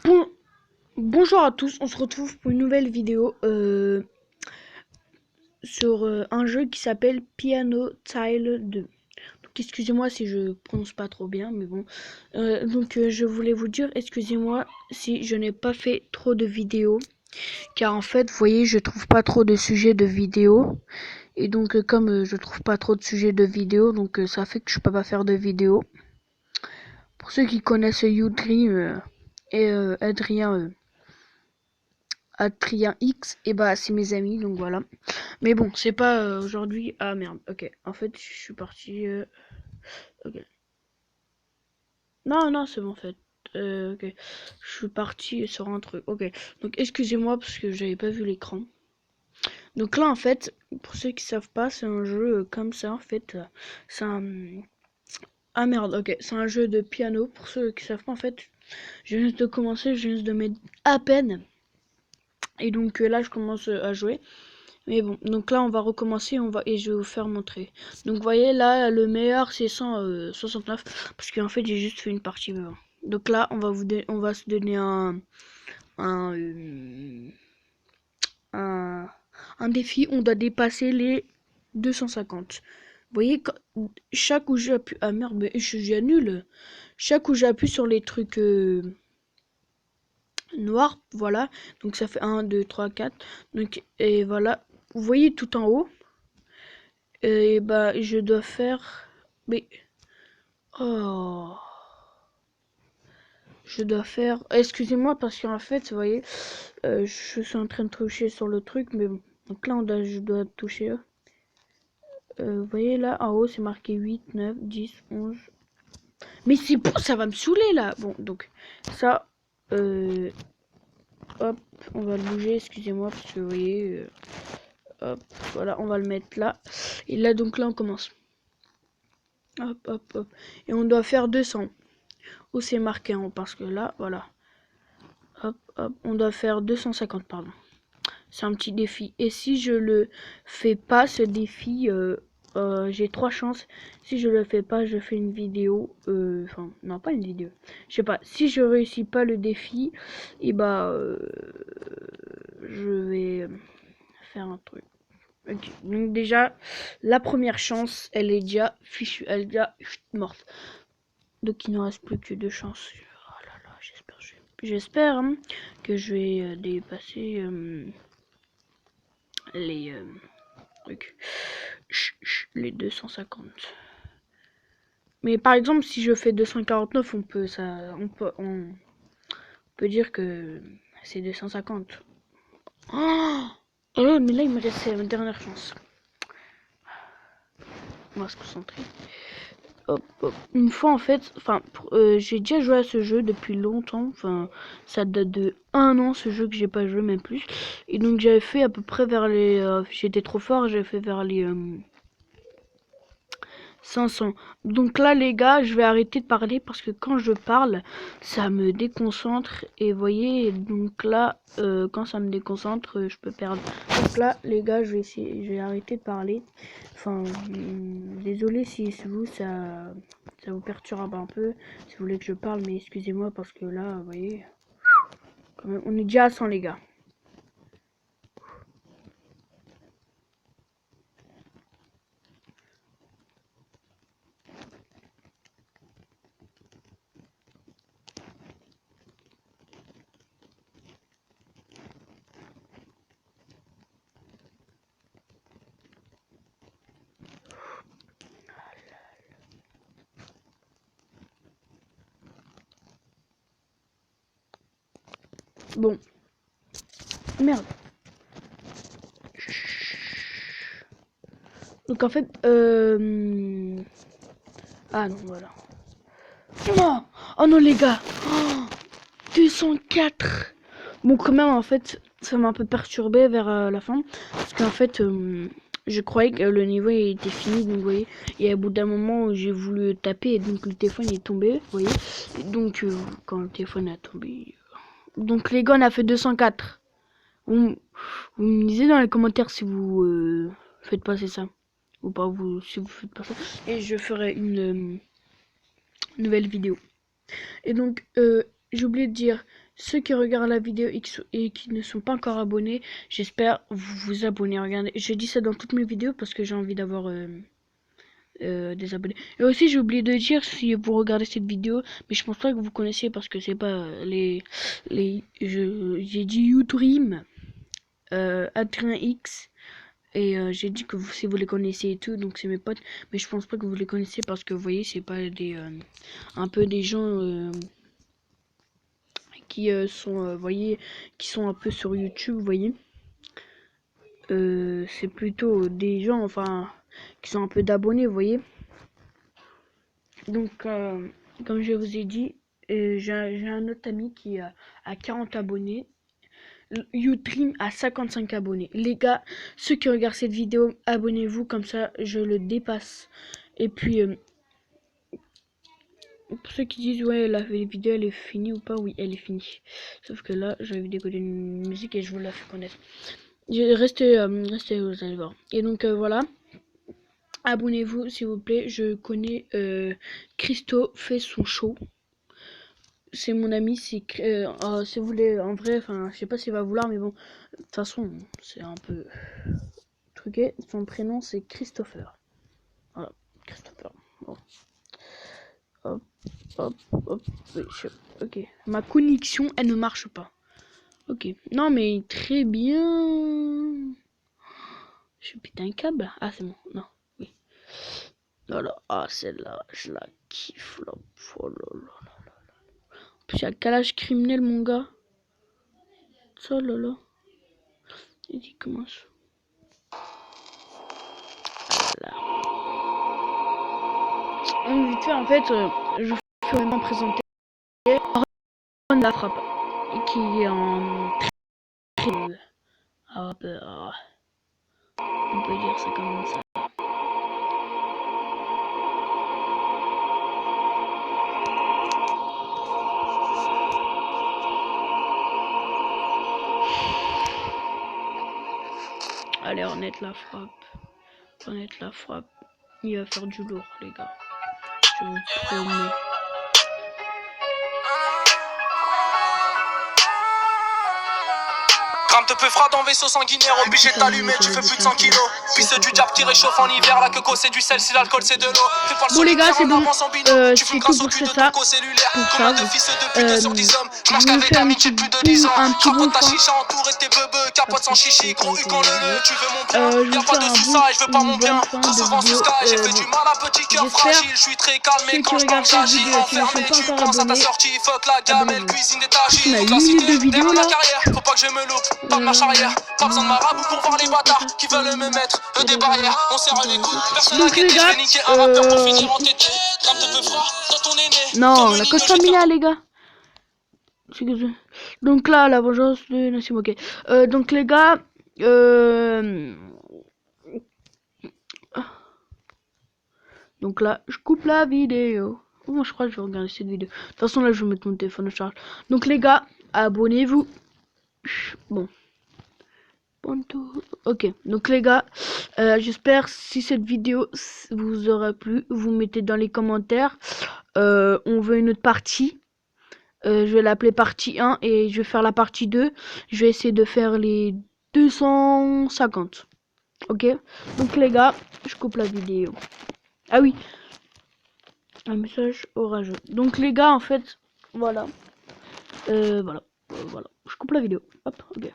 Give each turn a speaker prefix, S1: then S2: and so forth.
S1: Bon, bonjour à tous, on se retrouve pour une nouvelle vidéo sur un jeu qui s'appelle Piano Tile 2. Donc excusez-moi si je prononce pas trop bien, mais bon. Je voulais vous dire, excusez-moi si je n'ai pas fait trop de vidéos, car en fait, vous voyez, je trouve pas trop de sujets de vidéos. Et donc comme je trouve pas trop de sujets de vidéos, donc ça fait que je peux pas faire de vidéos. Pour ceux qui connaissent Youdream et Adrien X, et bah c'est mes amis, donc voilà. Mais bon, c'est pas aujourd'hui. Ah merde, ok. En fait, je suis parti. Ok. Non, c'est bon en fait. Ok. Je suis parti sur un truc. Ok. Donc excusez-moi parce que j'avais pas vu l'écran. Donc là en fait, pour ceux qui savent pas, c'est un jeu comme ça en fait. C'est un. Ah merde, ok. C'est un jeu de piano. Pour ceux qui savent pas en fait, je viens de commencer, je viens de mettre à peine. Et donc là je commence à jouer. Mais bon, donc là on va recommencer, et je vais vous faire montrer. Donc vous voyez là le meilleur c'est 169 parce qu'en fait j'ai juste fait une partie. Donc là on va se donner un, euh, un un défi, on doit dépasser les 250. Vous voyez chaque où j'appuie, ah merde mais je suis nul. Chaque où j'appuie sur les trucs noirs, voilà. Donc ça fait 1 2 3 4. Donc et voilà, vous voyez tout en haut. Et bah je dois faire. Mais. Oh. Je dois faire. Excusez-moi parce qu'en fait, vous voyez, je suis en train de toucher sur le truc, mais bon. Donc là, je dois toucher. Vous voyez là, en haut, c'est marqué 8, 9, 10, 11. Mais c'est bon, ça va me saouler là. Bon, donc ça, hop, on va le bouger. Excusez-moi parce que vous voyez, hop, voilà, on va le mettre là. Et là, donc là, on commence. Hop, hop, hop. Et on doit faire 200. Où c'est marqué en haut parce que là, voilà. Hop, hop, on doit faire 250, pardon. C'est un petit défi. Et si je le fais pas, ce défi, j'ai 3 chances. Si je le fais pas, je fais une vidéo. Enfin, non, pas une vidéo. Je sais pas. Si je réussis pas le défi, et bah, je vais faire un truc. Okay. Donc déjà, la première chance, elle est déjà fichue. Elle est déjà morte. Donc il ne reste plus que 2 chances. Oh là là, j'espère hein, que je vais dépasser les trucs. Les 250. Mais par exemple, si je fais 249, on peut dire que c'est 250. Oh, mais là, il me reste ma dernière chance. On va se concentrer. Hop, hop. Une fois en fait, j'ai déjà joué à ce jeu depuis longtemps, enfin ça date de 1 an ce jeu que j'ai pas joué même plus. Et donc j'avais fait à peu près vers les, j'étais trop fort, j'avais fait vers les 500. Donc là les gars, je vais arrêter de parler parce que quand je parle, ça me déconcentre et vous voyez, donc là quand ça me déconcentre, je peux perdre. Donc là les gars, je vais arrêter de parler. Enfin, désolé si vous ça vous perturbe un peu, si vous voulez que je parle, mais excusez-moi parce que là, vous voyez, quand même, on est déjà à 100 les gars. Bon, merde. Donc en fait, ah non, voilà. Non, oh non les gars, oh, 204. Bon quand même en fait, ça m'a un peu perturbé vers la fin, parce qu'en fait, je croyais que le niveau était fini, donc vous voyez, et au bout d'un moment j'ai voulu taper, et donc le téléphone est tombé, vous voyez, et donc quand le téléphone a tombé, donc les gars on a fait 204. Vous me disiez dans les commentaires si vous faites passer ça, ou pas, si vous faites pas ça, et je ferai une nouvelle vidéo. Et donc, j'ai oublié de dire, ceux qui regardent la vidéo et qui ne sont pas encore abonnés, j'espère vous vous abonner. Regardez, je dis ça dans toutes mes vidéos parce que j'ai envie d'avoir des abonnés. Et aussi j'ai oublié de dire si vous regardez cette vidéo, mais je pense pas que vous connaissiez parce que c'est pas j'ai dit YouTream, Adrien X. Et j'ai dit que si vous les connaissez et tout, donc c'est mes potes, mais je pense pas que vous les connaissez parce que vous voyez, c'est pas des un peu des gens qui sont, voyez, qui sont un peu sur YouTube, vous voyez. C'est plutôt des gens, enfin, qui sont un peu d'abonnés, vous voyez. Donc, comme je vous ai dit, j'ai un autre ami qui a 40 abonnés. Youtrim a 55 abonnés. Les gars, ceux qui regardent cette vidéo, abonnez-vous, comme ça je le dépasse. Et puis, pour ceux qui disent, ouais, la vidéo elle est finie ou pas, oui, elle est finie. Sauf que là, j'ai envie d'écouter une musique et je vous la fais connaître. Restez, vous allez voir. Et donc, voilà. Abonnez-vous, s'il vous plaît. Je connais Christo fait son show. C'est mon ami, si vous voulez, en vrai, enfin, je sais pas s'il va vouloir, mais bon, de toute façon, c'est un peu truqué. Son prénom, c'est Christopher. Voilà, Christopher. Bon. Hop, hop, hop. Oui, ok. Ma connexion, elle ne marche pas. Ok. Non, mais très bien. Je vais péter un câble. Ah, c'est bon. Non, oui. Voilà. Ah, celle-là, je la kiffe, là. Oh là là là là. En plus, il y a le calage criminel, mon gars. Ça, là, là. Il dit comment ça. Voilà. Donc, vite fait, en fait, je vais vraiment présenter Ron la frappe. Qui est en très... on peut dire ça comme ça. Allez, Ornette la frappe. Ornette la frappe. Il va faire du lourd, les gars. Je vous promets.
S2: Graham te peufera dans vaisseau sanguinaire, obligé de t'allumer, tu fais plus de 100 kilos. Piste du diable qui réchauffe en hiver, la coco c'est du sel, si l'alcool c'est de l'eau. Fais pas le
S1: Bon les gars, c'est bon.
S2: tu fumes grâce au cul de ton co-cellulaire. Combien de fils de pute sur 10 hommes? Je marche qu'avec un mythe, j'ai plus de 10 ans. Crapote ta chicha, entouré tes bebeux, capote sans chichi, gros hugon le tu veux mon bien? Y'a pas de sous ça et je veux pas mon bien. Trop souvent sous Sky, j'ai fait du mal à petit cœur fragile. Je suis très calme et quand je tombe j'agis. Enfermé, tu penses à ta sortie, fuck la gamelle, cuisine des tagines. Donc la cité, derrière ma carrière, faut pas que je me loupe, pas de marche arrière. Pas besoin de marabout pour voir les bâtards qui veulent me mettre des barrières. On serre les coudes, personne n'a guetté, je vais niquer un rappeur pour finir en tété. Grave te peu froid dans ton aîné.
S1: Non, la code familiale, les gars. Donc là, la vengeance de Nassim, ok. Donc les gars, donc là, je coupe la vidéo. Moi, je crois que je vais regarder cette vidéo. De toute façon, là, je vais mettre mon téléphone en charge. Donc les gars, abonnez-vous. Bon. Ok, donc les gars, j'espère si cette vidéo vous aura plu, vous mettez dans les commentaires. On veut une autre partie. Je vais l'appeler partie 1 et je vais faire la partie 2. Je vais essayer de faire les 250. Ok, donc les gars, je coupe la vidéo. Ah oui, un message orageux. Donc les gars, en fait, voilà. Voilà. Je coupe la vidéo. Hop, ok.